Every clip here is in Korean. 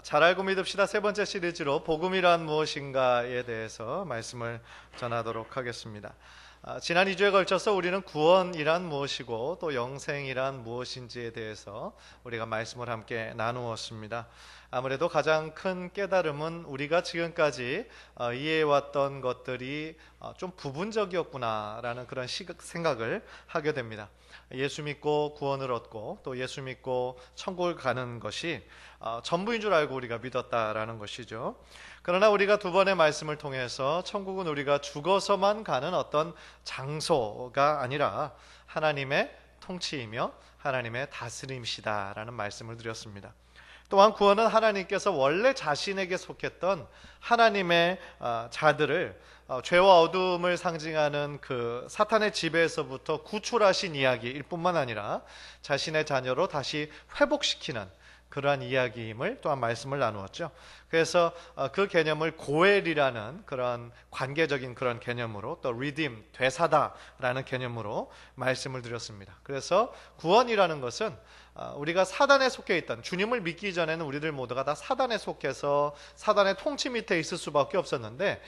잘 알고 믿읍시다 세 번째 시리즈로 복음이란 무엇인가에 대해서 말씀을 전하도록 하겠습니다. 지난 2주에 걸쳐서 우리는 구원이란 무엇이고 또 영생이란 무엇인지에 대해서 우리가 말씀을 함께 나누었습니다. 아무래도 가장 큰 깨달음은 우리가 지금까지 이해해왔던 것들이 좀 부분적이었구나라는 그런 생각을 하게 됩니다. 예수 믿고 구원을 얻고 또 예수 믿고 천국을 가는 것이 전부인 줄 알고 우리가 믿었다라는 것이죠. 그러나 우리가 두 번의 말씀을 통해서 천국은 우리가 죽어서만 가는 어떤 장소가 아니라 하나님의 통치이며 하나님의 다스림이시다라는 말씀을 드렸습니다. 또한 구원은 하나님께서 원래 자신에게 속했던 하나님의 자들을 죄와 어둠을 상징하는 그 사탄의 지배에서부터 구출하신 이야기일 뿐만 아니라 자신의 자녀로 다시 회복시키는 그러한 이야기임을 또한 말씀을 나누었죠. 그래서 그 개념을 고엘이라는 그런 관계적인 그런 개념으로 또 redeem, 되사다라는 개념으로 말씀을 드렸습니다. 그래서 구원이라는 것은 우리가 사단에 속해 있던, 주님을 믿기 전에는 우리들 모두가 다 사단에 속해서 사단의 통치 밑에 있을 수밖에 없었는데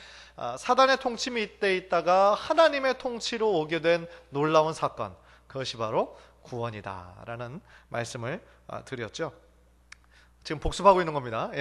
사단의 통치 밑에 있다가 하나님의 통치로 오게 된 놀라운 사건, 그것이 바로 구원이다라는 말씀을 드렸죠. 지금 복습하고 있는 겁니다.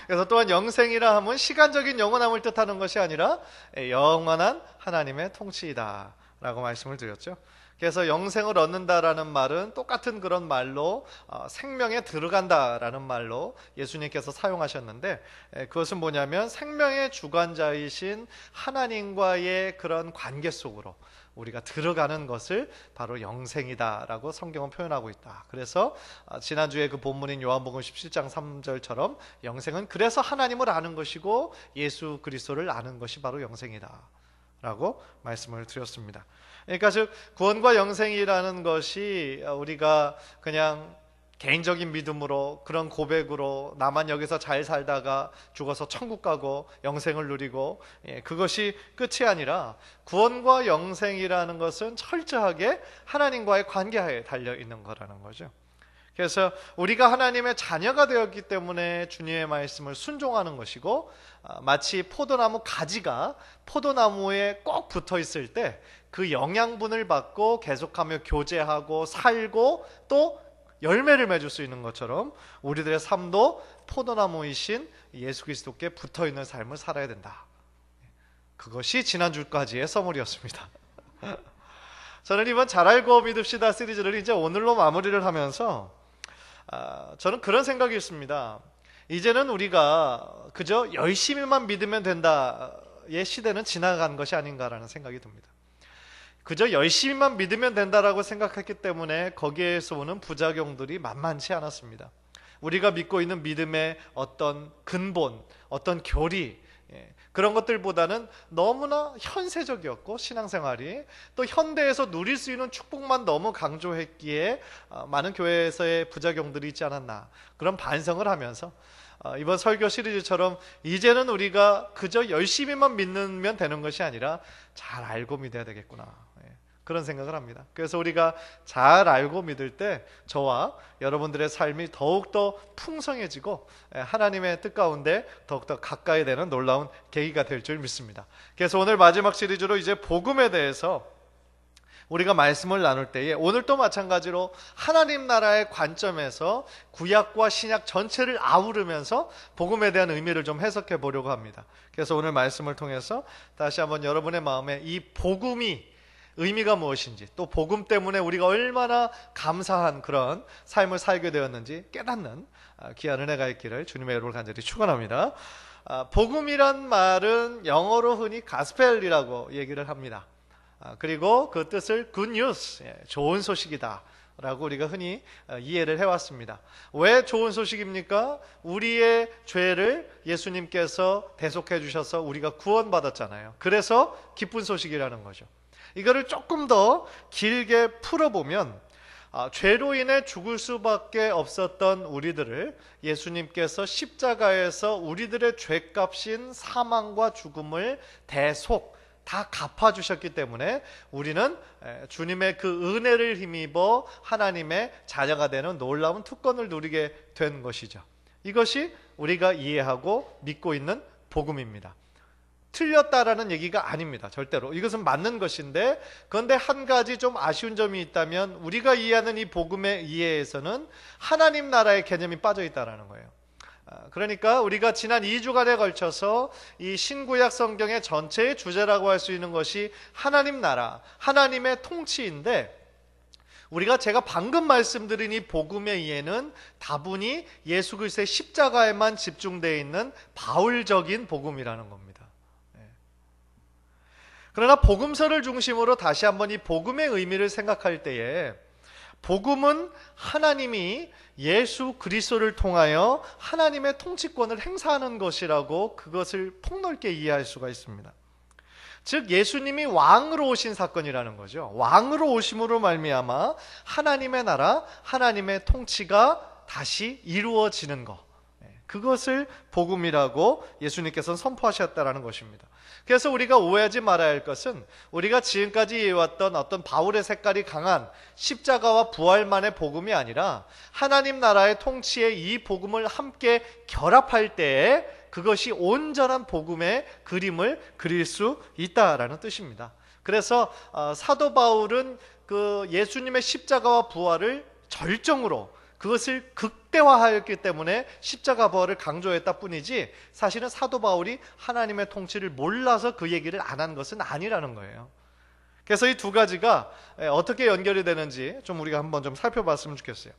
그래서 또한 영생이라 함은 시간적인 영원함을 뜻하는 것이 아니라 영원한 하나님의 통치이다 라고 말씀을 드렸죠. 그래서 영생을 얻는다라는 말은 똑같은 그런 말로 생명에 들어간다라는 말로 예수님께서 사용하셨는데, 그것은 뭐냐면 생명의 주관자이신 하나님과의 그런 관계 속으로 우리가 들어가는 것을 바로 영생이다라고 성경은 표현하고 있다. 그래서 지난주에 그 본문인 요한복음 17장 3절처럼 영생은 그래서 하나님을 아는 것이고 예수 그리스도를 아는 것이 바로 영생이다 라고 말씀을 드렸습니다. 그러니까 즉 구원과 영생이라는 것이 우리가 그냥 개인적인 믿음으로 그런 고백으로 나만 여기서 잘 살다가 죽어서 천국 가고 영생을 누리고 그것이 끝이 아니라 구원과 영생이라는 것은 철저하게 하나님과의 관계하에 달려있는 거라는 거죠. 그래서 우리가 하나님의 자녀가 되었기 때문에 주님의 말씀을 순종하는 것이고, 마치 포도나무 가지가 포도나무에 꼭 붙어 있을 때 그 영양분을 받고 계속하며 교제하고 살고 또 열매를 맺을 수 있는 것처럼 우리들의 삶도 포도나무이신 예수 그리스도께 붙어있는 삶을 살아야 된다. 그것이 지난주까지의 서머리였습니다. 저는 이번 잘 알고 믿읍시다 시리즈를 이제 오늘로 마무리를 하면서 저는 그런 생각이 있습니다. 이제는 우리가 그저 열심히만 믿으면 된다의 시대는 지나간 것이 아닌가라는 생각이 듭니다. 그저 열심히만 믿으면 된다라고 생각했기 때문에 거기에서 오는 부작용들이 만만치 않았습니다. 우리가 믿고 있는 믿음의 어떤 근본, 어떤 교리, 그런 것들보다는 너무나 현세적이었고 신앙생활이 또 현대에서 누릴 수 있는 축복만 너무 강조했기에 많은 교회에서의 부작용들이 있지 않았나, 그런 반성을 하면서 이번 설교 시리즈처럼 이제는 우리가 그저 열심히만 믿으면 되는 것이 아니라 잘 알고 믿어야 되겠구나, 그런 생각을 합니다. 그래서 우리가 잘 알고 믿을 때 저와 여러분들의 삶이 더욱더 풍성해지고 하나님의 뜻 가운데 더욱더 가까이 되는 놀라운 계기가 될 줄 믿습니다. 그래서 오늘 마지막 시리즈로 이제 복음에 대해서 우리가 말씀을 나눌 때에 오늘 또 마찬가지로 하나님 나라의 관점에서 구약과 신약 전체를 아우르면서 복음에 대한 의미를 좀 해석해 보려고 합니다. 그래서 오늘 말씀을 통해서 다시 한번 여러분의 마음에 이 복음이 의미가 무엇인지, 또 복음 때문에 우리가 얼마나 감사한 그런 삶을 살게 되었는지 깨닫는 귀한 은혜가 있기를 주님의 이름으로 간절히 축원합니다. 복음이란 말은 영어로 흔히 가스펠이라고 얘기를 합니다. 그리고 그 뜻을 good news, 좋은 소식이다 라고 우리가 흔히 이해를 해왔습니다. 왜 좋은 소식입니까? 우리의 죄를 예수님께서 대속해 주셔서 우리가 구원받았잖아요. 그래서 기쁜 소식이라는 거죠. 이거를 조금 더 길게 풀어보면 죄로 인해 죽을 수밖에 없었던 우리들을 예수님께서 십자가에서 우리들의 죄값인 사망과 죽음을 대속 다 갚아주셨기 때문에 우리는 주님의 그 은혜를 힘입어 하나님의 자녀가 되는 놀라운 특권을 누리게 된 것이죠. 이것이 우리가 이해하고 믿고 있는 복음입니다. 틀렸다라는 얘기가 아닙니다. 절대로. 이것은 맞는 것인데, 그런데 한 가지 좀 아쉬운 점이 있다면 우리가 이해하는 이 복음의 이해에서는 하나님 나라의 개념이 빠져 있다는 거예요. 그러니까 우리가 지난 2주간에 걸쳐서 이 신구약 성경의 전체의 주제라고 할 수 있는 것이 하나님 나라, 하나님의 통치인데, 제가 방금 말씀드린 이 복음의 이해는 다분히 예수 그리스도의 십자가에만 집중되어 있는 바울적인 복음이라는 겁니다. 그러나 복음서를 중심으로 다시 한번 이 복음의 의미를 생각할 때에, 복음은 하나님이 예수 그리스도를 통하여 하나님의 통치권을 행사하는 것이라고 그것을 폭넓게 이해할 수가 있습니다. 즉 예수님이 왕으로 오신 사건이라는 거죠. 왕으로 오심으로 말미암아 하나님의 나라, 하나님의 통치가 다시 이루어지는 것, 그것을 복음이라고 예수님께서는 선포하셨다는 것입니다. 그래서 우리가 오해하지 말아야 할 것은, 우리가 지금까지 해왔던 어떤 바울의 색깔이 강한 십자가와 부활만의 복음이 아니라 하나님 나라의 통치에 이 복음을 함께 결합할 때에 그것이 온전한 복음의 그림을 그릴 수 있다라는 뜻입니다. 그래서 사도 바울은 그 예수님의 십자가와 부활을 절정으로, 그것을 극대화하였기 때문에 십자가 부활을 강조했다 뿐이지, 사실은 사도 바울이 하나님의 통치를 몰라서 그 얘기를 안 한 것은 아니라는 거예요. 그래서 이 두 가지가 어떻게 연결이 되는지 좀 우리가 한번 좀 살펴봤으면 좋겠어요.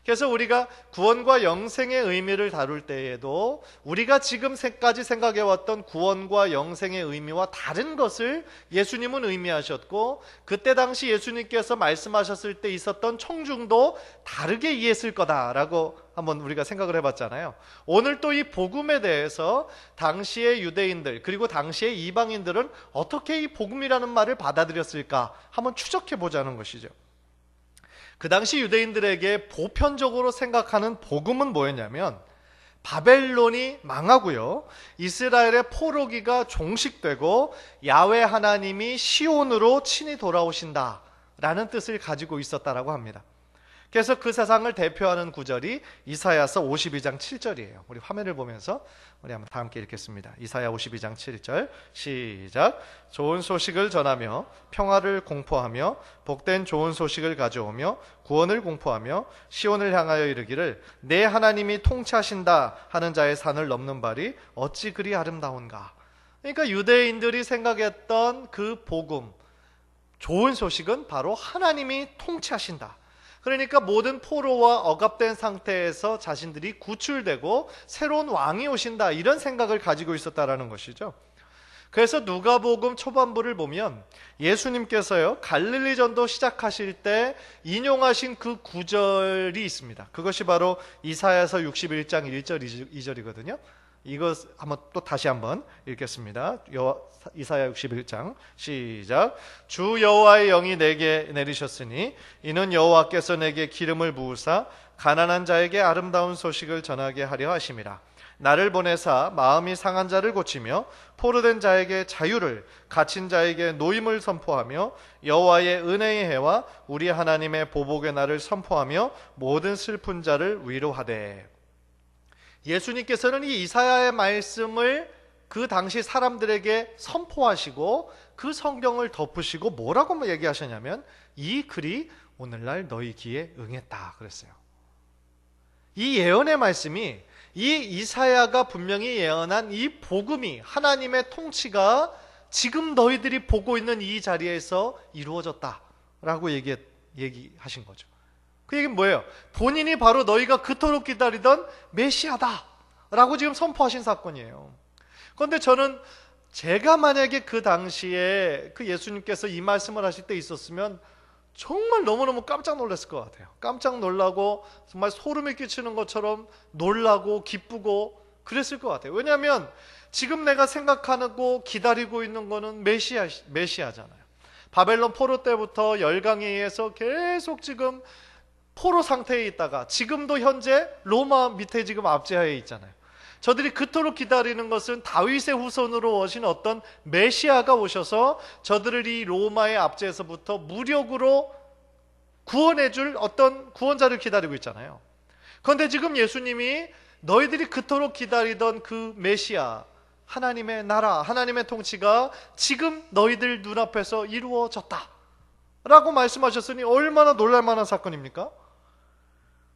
그래서 우리가 구원과 영생의 의미를 다룰 때에도 우리가 지금까지 생각해왔던 구원과 영생의 의미와 다른 것을 예수님은 의미하셨고, 그때 당시 예수님께서 말씀하셨을 때 있었던 청중도 다르게 이해했을 거다라고 한번 우리가 생각을 해봤잖아요. 오늘 또 이 복음에 대해서 당시의 유대인들 그리고 당시의 이방인들은 어떻게 이 복음이라는 말을 받아들였을까 한번 추적해보자는 것이죠. 그 당시 유대인들에게 보편적으로 생각하는 복음은 뭐였냐면, 바벨론이 망하고요, 이스라엘의 포로기가 종식되고 야훼 하나님이 시온으로 친히 돌아오신다라는 뜻을 가지고 있었다라고 합니다. 그래서 그 세상을 대표하는 구절이 이사야서 52장 7절이에요. 우리 화면을 보면서 우리 한번 다 함께 읽겠습니다. 이사야 52장 7절 시작. 좋은 소식을 전하며 평화를 공포하며 복된 좋은 소식을 가져오며 구원을 공포하며 시온을 향하여 이르기를 내 하나님이 통치하신다 하는 자의 산을 넘는 발이 어찌 그리 아름다운가. 그러니까 유대인들이 생각했던 그 복음, 좋은 소식은 바로 하나님이 통치하신다. 그러니까 모든 포로와 억압된 상태에서 자신들이 구출되고 새로운 왕이 오신다, 이런 생각을 가지고 있었다라는 것이죠. 그래서 누가복음 초반부를 보면 예수님께서요, 갈릴리 전도 시작하실 때 인용하신 그 구절이 있습니다. 그것이 바로 이사야서 61장 1절 2절이거든요. 이것 한번 또 다시 한번 읽겠습니다. 이사야 61장 시작. 주 여호와의 영이 내게 내리셨으니 이는 여호와께서 내게 기름을 부으사 가난한 자에게 아름다운 소식을 전하게 하려 하심이라. 나를 보내사 마음이 상한 자를 고치며 포로된 자에게 자유를, 갇힌 자에게 노임을 선포하며 여호와의 은혜의 해와 우리 하나님의 보복의 날을 선포하며 모든 슬픈 자를 위로하되. 예수님께서는 이 이사야의 말씀을 그 당시 사람들에게 선포하시고 그 성경을 덮으시고 뭐라고 얘기하셨냐면, 이 글이 오늘날 너희 귀에 응했다 그랬어요. 이 예언의 말씀이, 이 이사야가 분명히 예언한 이 복음이, 하나님의 통치가 지금 너희들이 보고 있는 이 자리에서 이루어졌다라고 얘기하신 거죠. 그 얘기는 뭐예요? 본인이 바로 너희가 그토록 기다리던 메시아다 라고 지금 선포하신 사건이에요. 그런데 저는 제가 만약에 그 당시에 그 예수님께서 이 말씀을 하실 때 있었으면 정말 너무너무 깜짝 놀랐을 것 같아요. 깜짝 놀라고 정말 소름이 끼치는 것처럼 놀라고 기쁘고 그랬을 것 같아요. 왜냐하면 지금 내가 생각하고 기다리고 있는 거는 메시아잖아요. 바벨론 포로 때부터 열강에 의해서 계속 지금 포로 상태에 있다가 지금도 현재 로마 밑에 지금 압제하에 있잖아요. 저들이 그토록 기다리는 것은 다윗의 후손으로 오신 어떤 메시아가 오셔서 저들을 이 로마의 압제에서부터 무력으로 구원해줄 어떤 구원자를 기다리고 있잖아요. 그런데 지금 예수님이 너희들이 그토록 기다리던 그 메시아, 하나님의 나라, 하나님의 통치가 지금 너희들 눈앞에서 이루어졌다 라고 말씀하셨으니 얼마나 놀랄만한 사건입니까?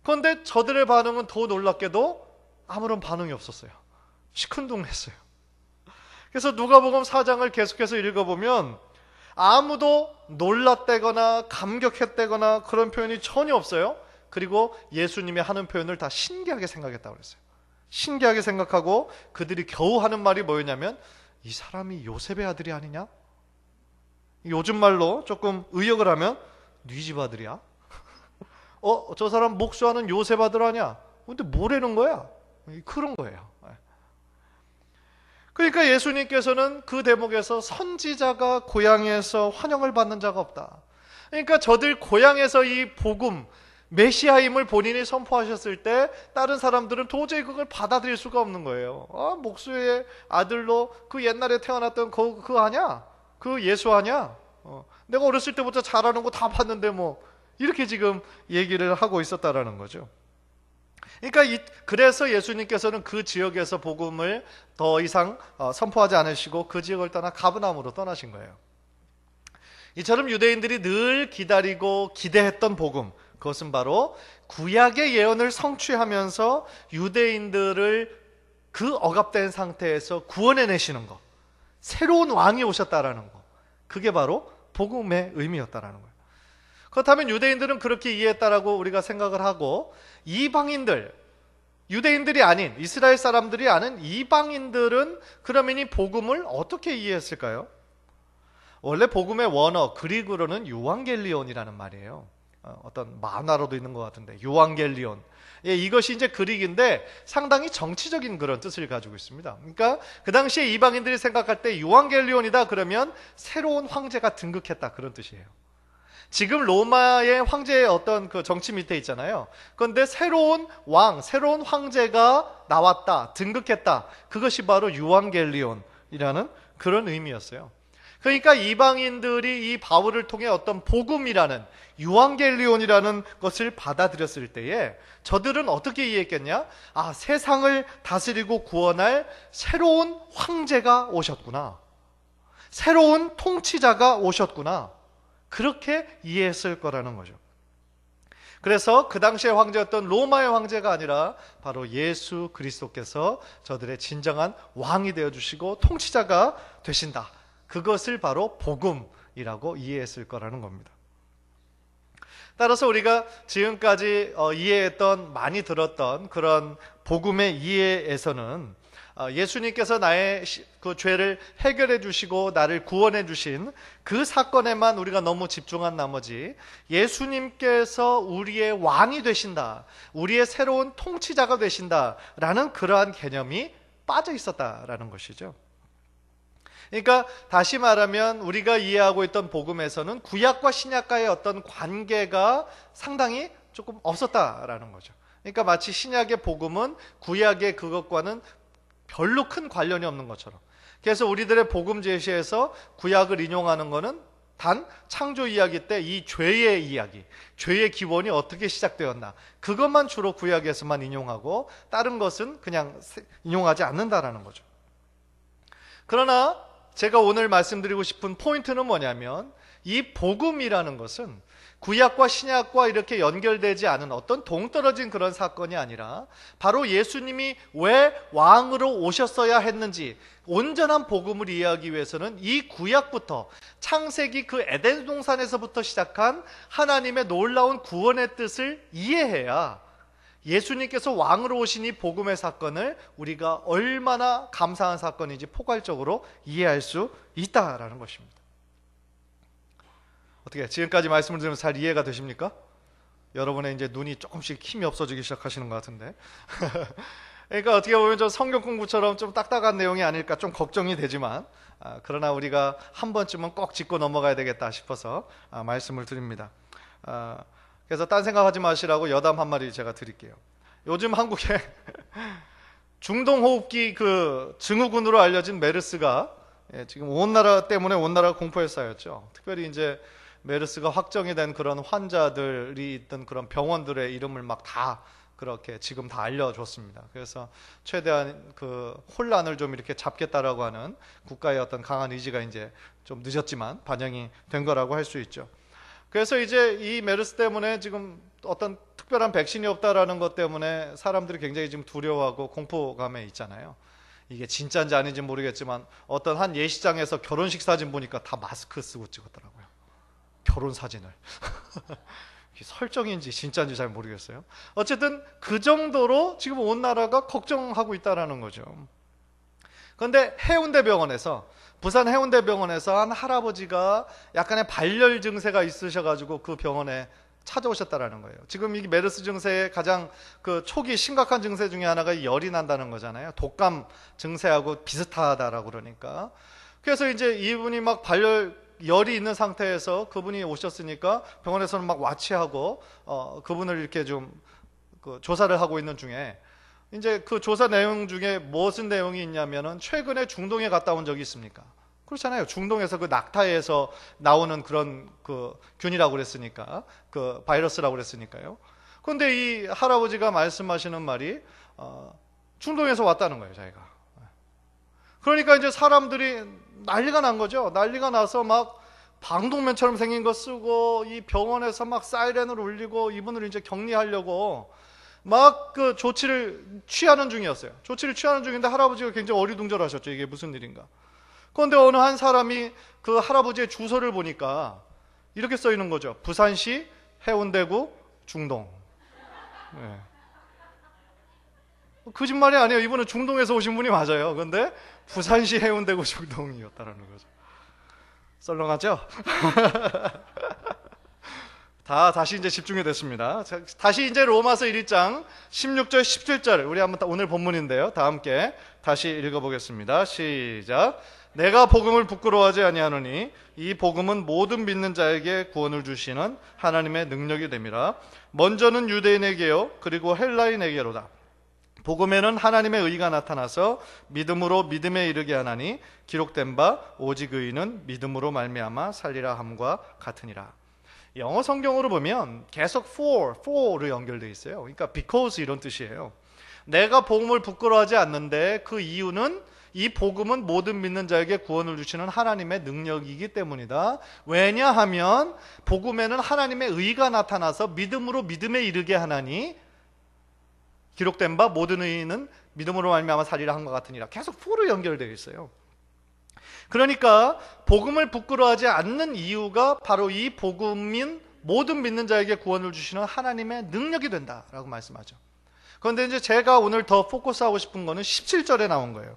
그런데 저들의 반응은 더 놀랍게도 아무런 반응이 없었어요. 시큰둥했어요. 그래서 누가복음 4장을 계속해서 읽어보면 아무도 놀랐다거나 감격했다거나 그런 표현이 전혀 없어요. 그리고 예수님이 하는 표현을 다 신기하게 생각했다고 그랬어요. 신기하게 생각하고 그들이 겨우 하는 말이 뭐였냐면, 이 사람이 요셉의 아들이 아니냐? 요즘 말로 조금 의역을 하면 네 집 아들이야? 저 사람 목수하는 요셉 아들 아니야? 근데 뭐라는 거야? 그런 거예요. 그러니까 예수님께서는 그 대목에서 선지자가 고향에서 환영을 받는 자가 없다. 그러니까 저들 고향에서 이 복음, 메시아임을 본인이 선포하셨을 때 다른 사람들은 도저히 그걸 받아들일 수가 없는 거예요. 목수의 아들로 그 옛날에 태어났던 그거 아냐? 그 예수 아냐? 내가 어렸을 때부터 잘하는 거 다 봤는데 뭐 이렇게 지금 얘기를 하고 있었다라는 거죠. 그러니까 그래서 예수님께서는 그 지역에서 복음을 더 이상 선포하지 않으시고 그 지역을 떠나 가브나움으로 떠나신 거예요. 이처럼 유대인들이 늘 기다리고 기대했던 복음, 그것은 바로 구약의 예언을 성취하면서 유대인들을 그 억압된 상태에서 구원해내시는 것, 새로운 왕이 오셨다라는 것, 그게 바로 복음의 의미였다라는 거예요. 그렇다면 유대인들은 그렇게 이해했다라고 우리가 생각을 하고, 이방인들, 유대인들이 아닌 이스라엘 사람들이 아는 이방인들은 그러면 이 복음을 어떻게 이해했을까요? 원래 복음의 원어 그리그로는 유앙겔리온이라는 말이에요. 어떤 만화로도 있는 것 같은데 유앙겔리온. 이것이 이제 그릭인데 상당히 정치적인 그런 뜻을 가지고 있습니다. 그러니까 그 당시에 이방인들이 생각할 때 유앙겔리온이다 그러면 새로운 황제가 등극했다 그런 뜻이에요. 지금 로마의 황제의 어떤 그 정치 밑에 있잖아요. 그런데 새로운 왕, 새로운 황제가 나왔다, 등극했다. 그것이 바로 유앙겔리온이라는 그런 의미였어요. 그러니까 이방인들이 이 바울을 통해 어떤 복음이라는 유앙겔리온이라는 것을 받아들였을 때에 저들은 어떻게 이해했겠냐? 세상을 다스리고 구원할 새로운 황제가 오셨구나. 새로운 통치자가 오셨구나. 그렇게 이해했을 거라는 거죠. 그래서 그 당시의 황제였던 로마의 황제가 아니라 바로 예수 그리스도께서 저들의 진정한 왕이 되어주시고 통치자가 되신다. 그것을 바로 복음이라고 이해했을 거라는 겁니다. 따라서 우리가 지금까지 이해했던, 많이 들었던 그런 복음의 이해에서는 예수님께서 나의 그 죄를 해결해 주시고 나를 구원해 주신 그 사건에만 우리가 너무 집중한 나머지 예수님께서 우리의 왕이 되신다, 우리의 새로운 통치자가 되신다라는 그러한 개념이 빠져 있었다라는 것이죠. 그러니까 다시 말하면 우리가 이해하고 있던 복음에서는 구약과 신약과의 어떤 관계가 상당히 조금 없었다라는 거죠. 그러니까 마치 신약의 복음은 구약의 그것과는 별로 큰 관련이 없는 것처럼. 그래서 우리들의 복음 제시에서 구약을 인용하는 것은 단 창조 이야기 때 이 죄의 이야기, 죄의 기원이 어떻게 시작되었나, 그것만 주로 구약에서만 인용하고 다른 것은 그냥 인용하지 않는다라는 거죠. 그러나 제가 오늘 말씀드리고 싶은 포인트는 뭐냐면, 이 복음이라는 것은 구약과 신약과 이렇게 연결되지 않은 어떤 동떨어진 그런 사건이 아니라 바로 예수님이 왜 왕으로 오셨어야 했는지 온전한 복음을 이해하기 위해서는 이 구약부터, 창세기 그 에덴 동산에서부터 시작한 하나님의 놀라운 구원의 뜻을 이해해야 예수님께서 왕으로 오신 이 복음의 사건을 우리가 얼마나 감사한 사건인지 포괄적으로 이해할 수 있다라는 것입니다. 어떻게 지금까지 말씀을 들으면서 잘 이해가 되십니까? 여러분의 이제 눈이 조금씩 힘이 없어지기 시작하시는 것 같은데. 그러니까 어떻게 보면 좀 성경 공부처럼 좀 딱딱한 내용이 아닐까 좀 걱정이 되지만, 그러나 우리가 한 번쯤은 꼭 짚고 넘어가야 되겠다 싶어서 말씀을 드립니다. 그래서 딴 생각하지 마시라고 여담 한 마디 제가 드릴게요. 요즘 한국에 중동호흡기 그 증후군으로 알려진 메르스가 지금 온 나라 때문에 온 나라가 공포에 쌓였죠. 특별히 이제 메르스가 확정이 된 그런 환자들이 있던 그런 병원들의 이름을 막 다 그렇게 지금 다 알려줬습니다. 그래서 최대한 그 혼란을 좀 이렇게 잡겠다라고 하는 국가의 어떤 강한 의지가 이제 좀 늦었지만 반영이 된 거라고 할 수 있죠. 그래서 이제 이 메르스 때문에 지금 어떤 특별한 백신이 없다라는 것 때문에 사람들이 굉장히 지금 두려워하고 공포감에 있잖아요. 이게 진짜인지 아닌지 모르겠지만 어떤 한 예시장에서 결혼식 사진 보니까 다 마스크 쓰고 찍었더라고요. 결혼 사진을. 설정인지 진짜인지 잘 모르겠어요. 어쨌든 그 정도로 지금 온 나라가 걱정하고 있다는 거죠. 그런데 해운대병원에서, 부산 해운대병원에서 한 할아버지가 약간의 발열 증세가 있으셔가지고 그 병원에 찾아오셨다라는 거예요. 지금 이 메르스 증세의 가장 그 초기 심각한 증세 중에 하나가 열이 난다는 거잖아요. 독감 증세하고 비슷하다라고 그러니까. 그래서 이제 이분이 막 열이 있는 상태에서 그분이 오셨으니까 병원에서는 막 와치하고 그분을 이렇게 좀 그 조사를 하고 있는 중에 이제 그 조사 내용 중에 무슨 내용이 있냐면은 최근에 중동에 갔다 온 적이 있습니까? 그렇잖아요. 중동에서 그 낙타에서 나오는 그런 그 균이라고 그랬으니까, 그 바이러스라고 그랬으니까요. 그런데 이 할아버지가 말씀하시는 말이 중동에서 왔다는 거예요, 자기가. 그러니까 이제 사람들이 난리가 난 거죠. 난리가 나서 막 방독면처럼 생긴 거 쓰고 이 병원에서 막 사이렌을 울리고 이분을 이제 격리하려고 막 그 조치를 취하는 중이었어요. 조치를 취하는 중인데 할아버지가 굉장히 어리둥절하셨죠. 이게 무슨 일인가. 그런데 어느 한 사람이 그 할아버지의 주소를 보니까 이렇게 써 있는 거죠. 부산시 해운대구 중동. 네. 거짓말이 아니에요. 이분은 중동에서 오신 분이 맞아요. 그런데 부산시 해운대구 중동이었다는 거죠. 썰렁하죠? 다시 이제 집중이 됐습니다. 다시 이제 로마서 1장 16절 17절 우리 한번 오늘 본문인데요. 다 함께 다시 읽어보겠습니다. 시작. 내가 복음을 부끄러워하지 아니하노니 이 복음은 모든 믿는 자에게 구원을 주시는 하나님의 능력이 됨이라. 먼저는 유대인에게요 그리고 헬라인에게로다. 복음에는 하나님의 의가 나타나서 믿음으로 믿음에 이르게 하나니 기록된 바 오직 의인은 믿음으로 말미암아 살리라 함과 같으니라. 영어 성경으로 보면 계속 for로 연결되어 있어요. 그러니까 because 이런 뜻이에요. 내가 복음을 부끄러워하지 않는데 그 이유는 이 복음은 모든 믿는 자에게 구원을 주시는 하나님의 능력이기 때문이다. 왜냐하면 복음에는 하나님의 의가 나타나서 믿음으로 믿음에 이르게 하나니 기록된 바 모든 의인은 믿음으로 말미암아 살리라 함과 같으니라. 계속 for로 연결되어 있어요. 그러니까 복음을 부끄러워하지 않는 이유가 바로 이 복음인 모든 믿는 자에게 구원을 주시는 하나님의 능력이 된다라고 말씀하죠. 그런데 이제 제가 오늘 더 포커스하고 싶은 거는 17절에 나온 거예요.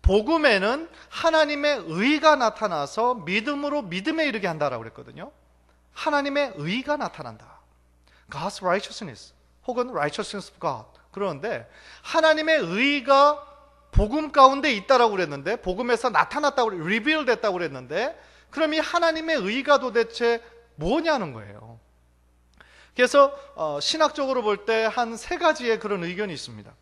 복음에는 하나님의 의가 나타나서 믿음으로 믿음에 이르게 한다라고 그랬거든요. 하나님의 의가 나타난다. God's righteousness 혹은 righteousness of God. 그런데 하나님의 의가 복음 가운데 있다라고 그랬는데, 복음에서 나타났다고, 리빌 됐다고 그랬는데, 그럼 이 하나님의 의가 도대체 뭐냐는 거예요. 그래서 신학적으로 볼 때 한 세 가지의 그런 의견이 있습니다.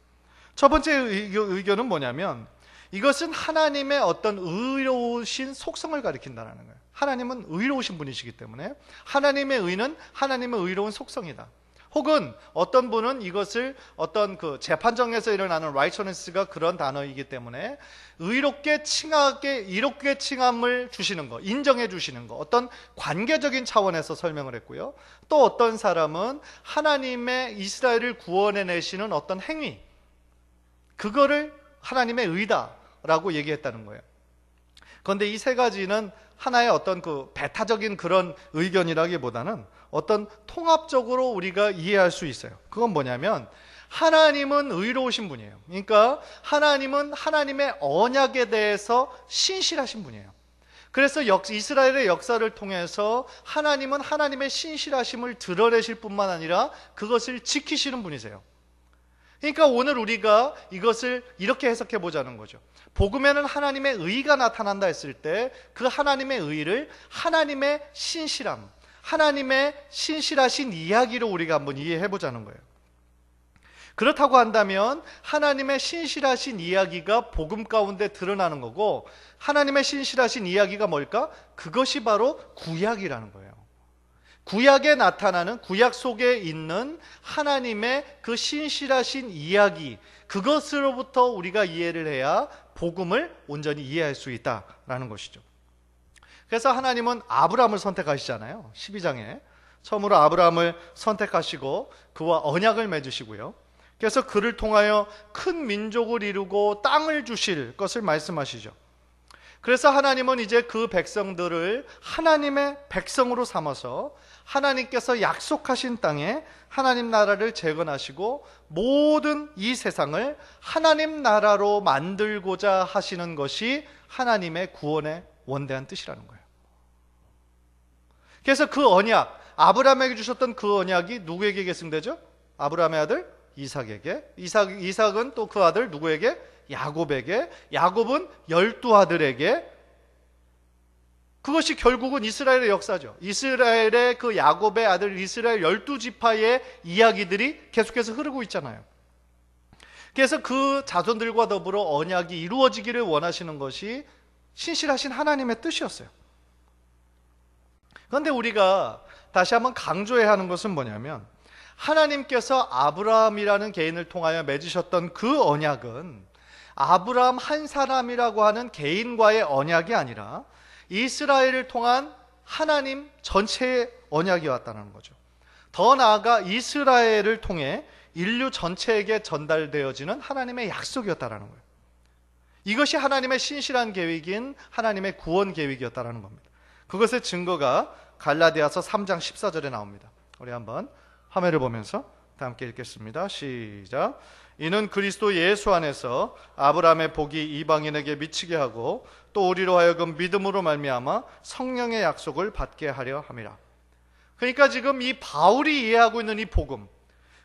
첫 번째 의견은 뭐냐면 이것은 하나님의 어떤 의로우신 속성을 가리킨다는 거예요. 하나님은 의로우신 분이시기 때문에 하나님의 의는 하나님의 의로운 속성이다. 혹은 어떤 분은 이것을 어떤 그 재판정에서 일어나는 righteousness가 그런 단어이기 때문에 의롭게 칭함을 주시는 거, 인정해 주시는 거, 어떤 관계적인 차원에서 설명을 했고요. 또 어떤 사람은 하나님의 이스라엘을 구원해내시는 어떤 행위, 그거를 하나님의 의다라고 얘기했다는 거예요. 그런데 이 세 가지는 하나의 어떤 그 배타적인 그런 의견이라기보다는 어떤 통합적으로 우리가 이해할 수 있어요. 그건 뭐냐면 하나님은 의로우신 분이에요. 그러니까 하나님은 하나님의 언약에 대해서 신실하신 분이에요. 그래서 이스라엘의 역사를 통해서 하나님은 하나님의 신실하심을 드러내실 뿐만 아니라 그것을 지키시는 분이세요. 그러니까 오늘 우리가 이것을 이렇게 해석해 보자는 거죠. 복음에는 하나님의 의가 나타난다 했을 때 그 하나님의 의를 하나님의 신실함, 하나님의 신실하신 이야기로 우리가 한번 이해해 보자는 거예요. 그렇다고 한다면 하나님의 신실하신 이야기가 복음 가운데 드러나는 거고, 하나님의 신실하신 이야기가 뭘까? 그것이 바로 구약이라는 거예요. 구약에 나타나는, 구약 속에 있는 하나님의 그 신실하신 이야기, 그것으로부터 우리가 이해를 해야 복음을 온전히 이해할 수 있다라는 것이죠. 그래서 하나님은 아브라함을 선택하시잖아요. 12장에 처음으로 아브라함을 선택하시고 그와 언약을 맺으시고요. 그래서 그를 통하여 큰 민족을 이루고 땅을 주실 것을 말씀하시죠. 그래서 하나님은 이제 그 백성들을 하나님의 백성으로 삼아서 하나님께서 약속하신 땅에 하나님 나라를 재건하시고 모든 이 세상을 하나님 나라로 만들고자 하시는 것이 하나님의 구원의 원대한 뜻이라는 거예요. 그래서 그 언약, 아브라함에게 주셨던 그 언약이 누구에게 계승되죠? 아브라함의 아들 이삭에게, 이삭은 또 그 아들 누구에게? 야곱에게, 야곱은 12아들에게. 그것이 결국은 이스라엘의 역사죠. 이스라엘의 그 야곱의 아들 이스라엘 12지파의 이야기들이 계속해서 흐르고 있잖아요. 그래서 그 자손들과 더불어 언약이 이루어지기를 원하시는 것이 신실하신 하나님의 뜻이었어요. 그런데 우리가 다시 한번 강조해야 하는 것은 뭐냐면, 하나님께서 아브라함이라는 개인을 통하여 맺으셨던 그 언약은 아브라함 한 사람이라고 하는 개인과의 언약이 아니라 이스라엘을 통한 하나님 전체의 언약이었다는 거죠. 더 나아가 이스라엘을 통해 인류 전체에게 전달되어지는 하나님의 약속이었다는 거예요. 이것이 하나님의 신실한 계획인 하나님의 구원 계획이었다는 겁니다. 그것의 증거가 갈라디아서 3장 14절에 나옵니다. 우리 한번 화면을 보면서 다 함께 읽겠습니다. 시작. 이는 그리스도 예수 안에서 아브라함의 복이 이방인에게 미치게 하고 또 우리로 하여금 믿음으로 말미암아 성령의 약속을 받게 하려 함이라. 그러니까 지금 이 바울이 이해하고 있는 이 복음,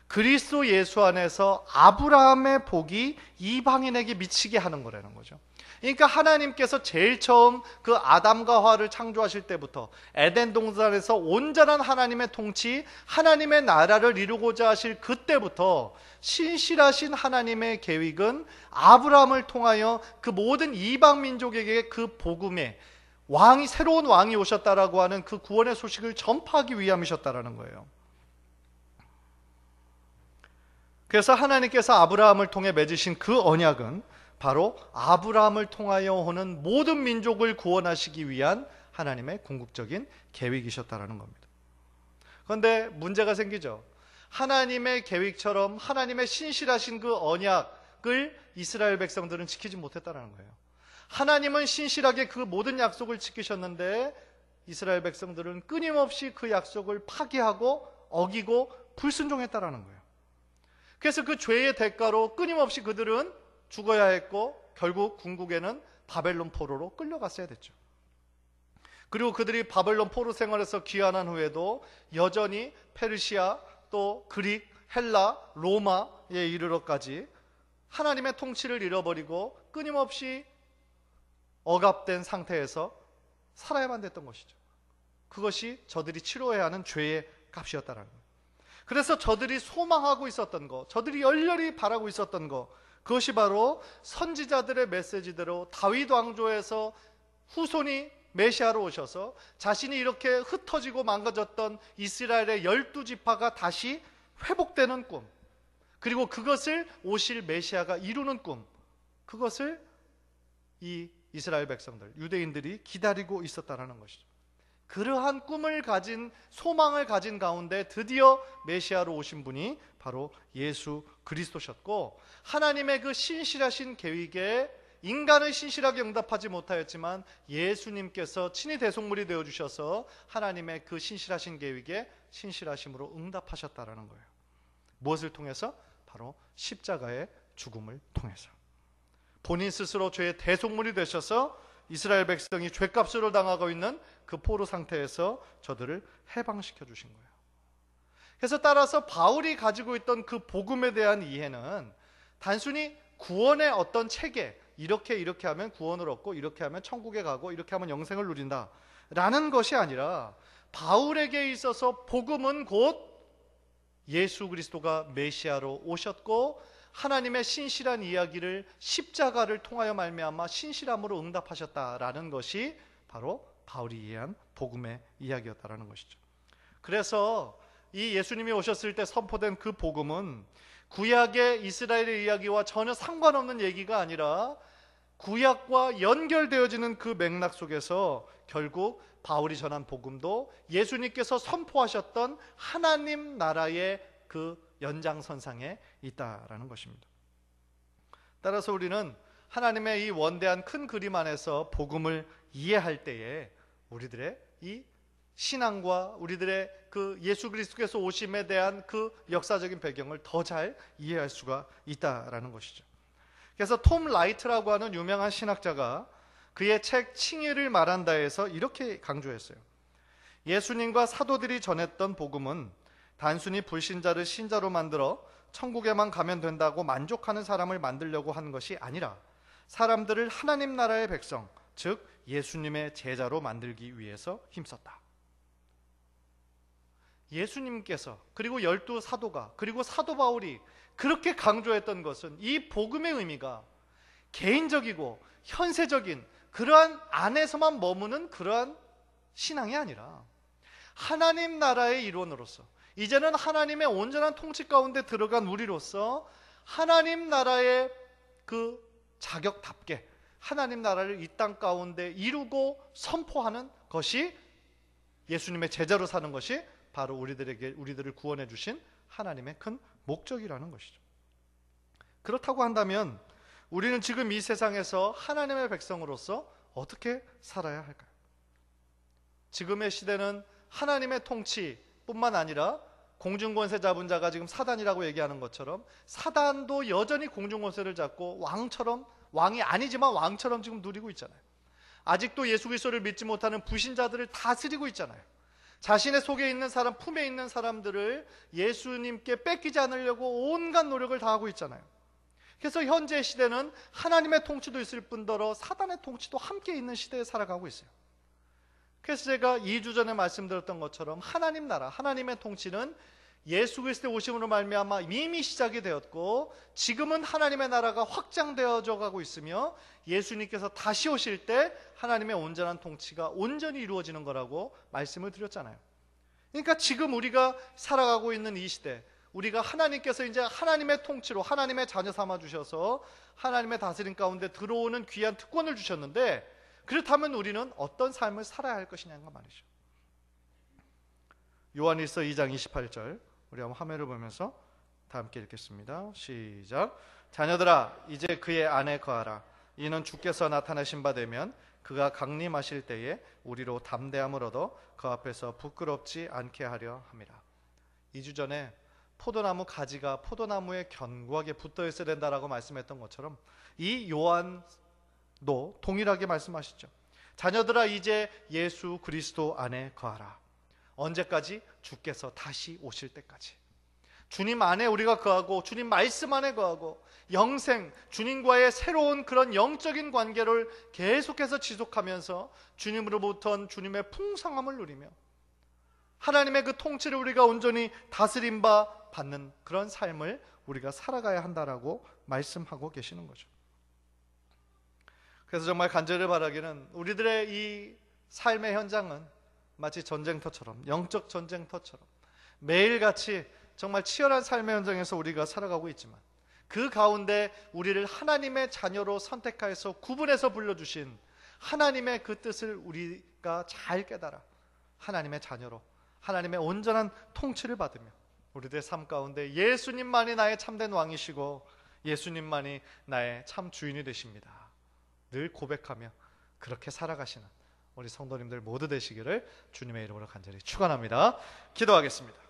그리스도 예수 안에서 아브라함의 복이 이방인에게 미치게 하는 거라는 거죠. 그러니까 하나님께서 제일 처음 그 아담과 하와를 창조하실 때부터 에덴 동산에서 온전한 하나님의 통치, 하나님의 나라를 이루고자 하실 그때부터 신실하신 하나님의 계획은 아브라함을 통하여 그 모든 이방 민족에게 그 복음의 왕이, 새로운 왕이 오셨다라고 하는 그 구원의 소식을 전파하기 위함이셨다라는 거예요. 그래서 하나님께서 아브라함을 통해 맺으신 그 언약은 바로 아브라함을 통하여 오는 모든 민족을 구원하시기 위한 하나님의 궁극적인 계획이셨다라는 겁니다. 그런데 문제가 생기죠. 하나님의 계획처럼 하나님의 신실하신 그 언약을 이스라엘 백성들은 지키지 못했다는 거예요. 하나님은 신실하게 그 모든 약속을 지키셨는데 이스라엘 백성들은 끊임없이 그 약속을 파기하고 어기고 불순종했다는 거예요. 그래서 그 죄의 대가로 끊임없이 그들은 죽어야 했고 결국 궁극에는 바벨론 포로로 끌려갔어야 됐죠. 그리고 그들이 바벨론 포로 생활에서 귀환한 후에도 여전히 페르시아, 또 그릭, 헬라, 로마에 이르러까지 하나님의 통치를 잃어버리고 끊임없이 억압된 상태에서 살아야만 됐던 것이죠. 그것이 저들이 치러야 하는 죄의 값이었다는 거예요. 그래서 저들이 소망하고 있었던 것, 저들이 열렬히 바라고 있었던 것, 그것이 바로 선지자들의 메시지대로 다윗 왕조에서 후손이 메시아로 오셔서 자신이 이렇게 흩어지고 망가졌던 이스라엘의 12지파가 다시 회복되는 꿈, 그리고 그것을 오실 메시아가 이루는 꿈, 그것을 이 이스라엘 백성들, 유대인들이 기다리고 있었다는 것이죠. 그러한 꿈을 가진, 소망을 가진 가운데 드디어 메시아로 오신 분이 바로 예수 그리스도셨고, 하나님의 그 신실하신 계획에 인간은 신실하게 응답하지 못하였지만 예수님께서 친히 대속물이 되어주셔서 하나님의 그 신실하신 계획에 신실하심으로 응답하셨다라는 거예요. 무엇을 통해서? 바로 십자가의 죽음을 통해서. 본인 스스로 죄의 대속물이 되셔서 이스라엘 백성이 죄값으로 당하고 있는 그 포로 상태에서 저들을 해방시켜 주신 거예요. 그래서 따라서 바울이 가지고 있던 그 복음에 대한 이해는 단순히 구원의 어떤 체계, 이렇게 하면 구원을 얻고 이렇게 하면 천국에 가고 이렇게 하면 영생을 누린다 라는 것이 아니라, 바울에게 있어서 복음은 곧 예수 그리스도가 메시아로 오셨고 하나님의 신실한 이야기를 십자가를 통하여 말미암아 신실함으로 응답하셨다라는 것이 바로 바울이 이해한 복음의 이야기였다라는 것이죠. 그래서 이 예수님이 오셨을 때 선포된 그 복음은 구약의 이스라엘의 이야기와 전혀 상관없는 얘기가 아니라 구약과 연결되어지는 그 맥락 속에서 결국 바울이 전한 복음도 예수님께서 선포하셨던 하나님 나라의 그 연장선상에 있다라는 것입니다. 따라서 우리는 하나님의 이 원대한 큰 그림 안에서 복음을 이해할 때에 우리들의 이 신앙과 우리들의 그 예수 그리스도께서 오심에 대한 그 역사적인 배경을 더 잘 이해할 수가 있다라는 것이죠. 그래서 톰 라이트라고 하는 유명한 신학자가 그의 책 칭의를 말한다에서 이렇게 강조했어요. 예수님과 사도들이 전했던 복음은 단순히 불신자를 신자로 만들어 천국에만 가면 된다고 만족하는 사람을 만들려고 하는 것이 아니라 사람들을 하나님 나라의 백성, 즉 예수님의 제자로 만들기 위해서 힘썼다. 예수님께서 그리고 12사도가 그리고 사도 바울이 그렇게 강조했던 것은 이 복음의 의미가 개인적이고 현세적인 그러한 안에서만 머무는 그러한 신앙이 아니라 하나님 나라의 일원으로서 이제는 하나님의 온전한 통치 가운데 들어간 우리로서 하나님 나라의 그 자격답게 하나님 나라를 이 땅 가운데 이루고 선포하는 것이 예수님의 제자로 사는 것이 바로 우리들을 구원해 주신 하나님의 큰 목적이라는 것이죠. 그렇다고 한다면 우리는 지금 이 세상에서 하나님의 백성으로서 어떻게 살아야 할까요? 지금의 시대는 하나님의 통치뿐만 아니라 공중권세 잡은 자가 지금 사단이라고 얘기하는 것처럼 사단도 여전히 공중권세를 잡고 왕이 아니지만 왕처럼 지금 누리고 있잖아요. 아직도 예수 그리스도를 믿지 못하는 불신자들을 다스리고 있잖아요. 자신의 속에 있는 사람, 품에 있는 사람들을 예수님께 뺏기지 않으려고 온갖 노력을 다하고 있잖아요. 그래서 현재 시대는 하나님의 통치도 있을 뿐더러 사단의 통치도 함께 있는 시대에 살아가고 있어요. 그래서 제가 2주 전에 말씀드렸던 것처럼 하나님 나라, 하나님의 통치는 예수 그리스도의 오심으로 말미암아 이미 시작이 되었고 지금은 하나님의 나라가 확장되어져 가고 있으며 예수님께서 다시 오실 때 하나님의 온전한 통치가 온전히 이루어지는 거라고 말씀을 드렸잖아요. 그러니까 지금 우리가 살아가고 있는 이 시대, 우리가 하나님께서 이제 하나님의 통치로 하나님의 자녀 삼아 주셔서 하나님의 다스림 가운데 들어오는 귀한 특권을 주셨는데 그렇다면 우리는 어떤 삶을 살아야 할 것이냐는 말이죠. 요한일서 2장 28절 우리 한번 화면을 보면서 다 함께 읽겠습니다. 시작. 자녀들아 이제 그의 안에 거하라. 이는 주께서 나타나신 바 되면 그가 강림하실 때에 우리로 담대함을 얻어 그 앞에서 부끄럽지 않게 하려 함이라. 2주 전에 포도나무 가지가 포도나무에 견고하게 붙어 있어야 된다라고 말씀했던 것처럼 이 요한도 동일하게 말씀하시죠. 자녀들아 이제 예수 그리스도 안에 거하라. 언제까지? 주께서 다시 오실 때까지. 주님 안에 우리가 거하고 주님 말씀 안에 거하고 영생, 주님과의 새로운 그런 영적인 관계를 계속해서 지속하면서 주님으로부터 주님의 풍성함을 누리며 하나님의 그 통치를 우리가 온전히 다스림 바 받는 그런 삶을 우리가 살아가야 한다라고 말씀하고 계시는 거죠. 그래서 정말 간절히 바라기는 우리들의 이 삶의 현장은 마치 전쟁터처럼, 영적 전쟁터처럼 매일같이 정말 치열한 삶의 현장에서 우리가 살아가고 있지만 그 가운데 우리를 하나님의 자녀로 선택하여서 구분해서 불러주신 하나님의 그 뜻을 우리가 잘 깨달아 하나님의 자녀로 하나님의 온전한 통치를 받으며 우리들의 삶 가운데 예수님만이 나의 참된 왕이시고 예수님만이 나의 참 주인이 되십니다. 늘 고백하며 그렇게 살아가시는 우리 성도님들 모두 되시기를 주님의 이름으로 간절히 축원합니다. 기도하겠습니다.